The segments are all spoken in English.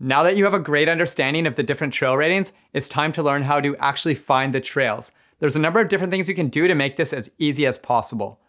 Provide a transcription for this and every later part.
Now that you have a great understanding of the different trail ratings, it's time to learn how to actually find the trails. There's a number of different things you can do to make this as easy as possible.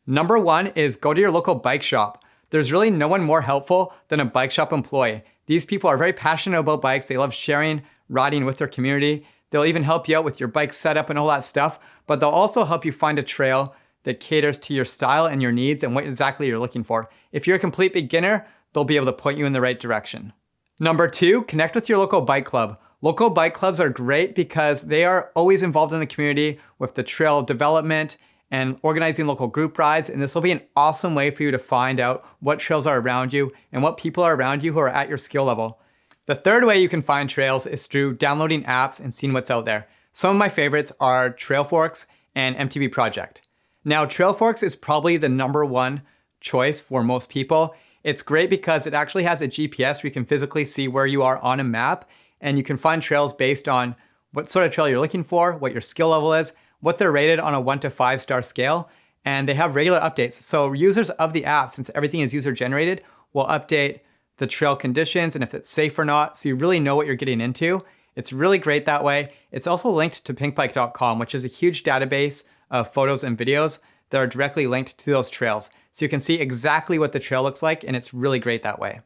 Number one is go to your local bike shop. There's really no one more helpful than a bike shop employee. These people are very passionate about bikes. They love sharing, riding with their community. They'll even help you out with your bike setup and all that stuff, but they'll also help you find a trail that caters to your style and your needs and what exactly you're looking for. If you're a complete beginner, they'll be able to point you in the right direction. Number two, connect with your local bike club. Local bike clubs are great because they are always involved in the community with the trail development and organizing local group rides, and this will be an awesome way for you to find out what trails are around you and what people are around you who are at your skill level. The third way you can find trails is through downloading apps and seeing what's out there. Some of my favorites are Trailforks and MTB Project. Now, Trailforks is probably the number one choice for most people. It's great because it actually has a GPS where you can physically see where you are on a map, and you can find trails based on what sort of trail you're looking for, what your skill level is, what they're rated on a 1 to 5 star scale, and they have regular updates. So users of the app, since everything is user generated, will update the trail conditions and if it's safe or not, so you really know what you're getting into. It's really great that way. It's also linked to pinkbike.com, which is a huge database of photos and videos that are directly linked to those trails. So you can see exactly what the trail looks like, and it's really great that way.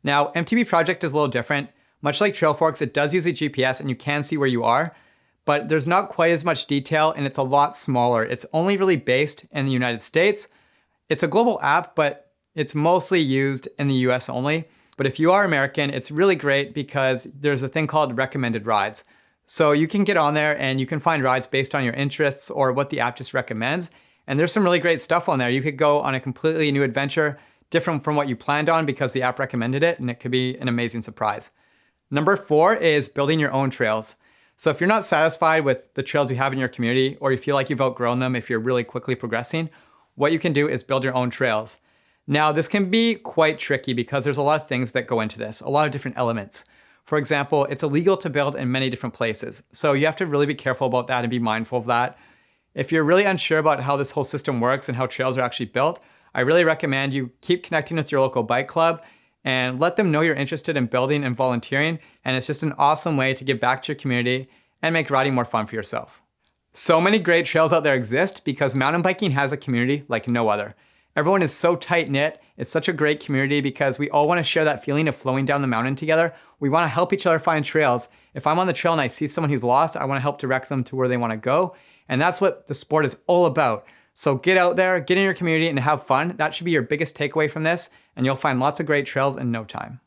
Now, MTB Project is a little different. Much like Trailforks, it does use a GPS and you can see where you are, but there's not quite as much detail and it's a lot smaller. It's only really based in the United States. It's a global app, but it's mostly used in the US only. But if you are American, it's really great because there's a thing called recommended rides. So you can get on there and you can find rides based on your interests or what the app just recommends. And there's some really great stuff on there. You could go on a completely new adventure, different from what you planned on because the app recommended it, and it could be an amazing surprise. Number four is building your own trails. So if you're not satisfied with the trails you have in your community, or you feel like you've outgrown them if you're really quickly progressing, what you can do is build your own trails. Now, this can be quite tricky because there's a lot of things that go into this, a lot of different elements. For example, it's illegal to build in many different places. So you have to really be careful about that and be mindful of that. If you're really unsure about how this whole system works and how trails are actually built, I really recommend you keep connecting with your local bike club and let them know you're interested in building and volunteering. And it's just an awesome way to give back to your community and make riding more fun for yourself. So many great trails out there exist because mountain biking has a community like no other. Everyone is so tight-knit. It's such a great community because we all want to share that feeling of flowing down the mountain together. We want to help each other find trails. If I'm on the trail and I see someone who's lost, I want to help direct them to where they want to go. And that's what the sport is all about. So get out there, get in your community and have fun. That should be your biggest takeaway from this, and you'll find lots of great trails in no time.